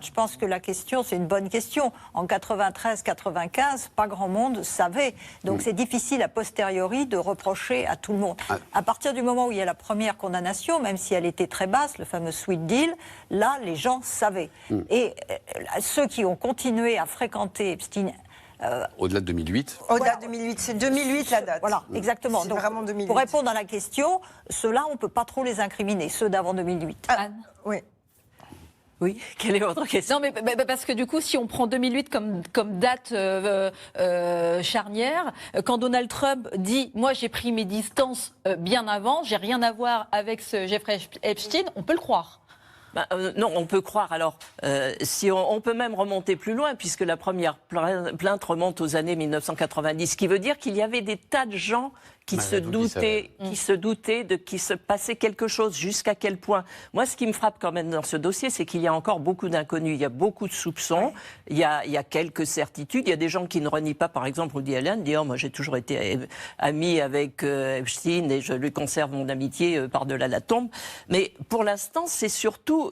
Je pense que la question, c'est une bonne question. En 93-95, pas grand monde savait. Donc c'est difficile a posteriori de reprocher à tout le monde. À partir du moment où il y a la première condamnation, même si elle était très basse, le fameux sweet deal, là, les gens savaient. Et ceux qui ont continué à fréquenter Epstein... Au-delà de 2008. Au-delà de 2008, c'est 2008 la date. Voilà, exactement. C'est Donc, vraiment 2008. pour répondre à la question, ceux-là, on ne peut pas trop les incriminer, ceux d'avant 2008. Anne. Oui. Oui, quelle est votre question? Non, mais parce que du coup, si on prend 2008 comme date charnière, quand Donald Trump dit « Moi, j'ai pris mes distances bien avant, j'ai rien à voir avec ce Jeffrey Epstein », on peut le croire. Non, on peut croire. Alors, si on peut même remonter plus loin, puisque la première plainte remonte aux années 1990, ce qui veut dire qu'il y avait des tas de gens qui se doutaient de qu'il se passait quelque chose. Jusqu'à quel point? Moi, ce qui me frappe quand même dans ce dossier, c'est qu'il y a encore beaucoup d'inconnus. Il y a beaucoup de soupçons. Il y a quelques certitudes. Il y a des gens qui ne renient pas, par exemple, Woody Allen, dit « Oh, moi, j'ai toujours été ami avec Epstein et je lui conserve mon amitié par-delà la tombe ». Mais pour l'instant, c'est surtout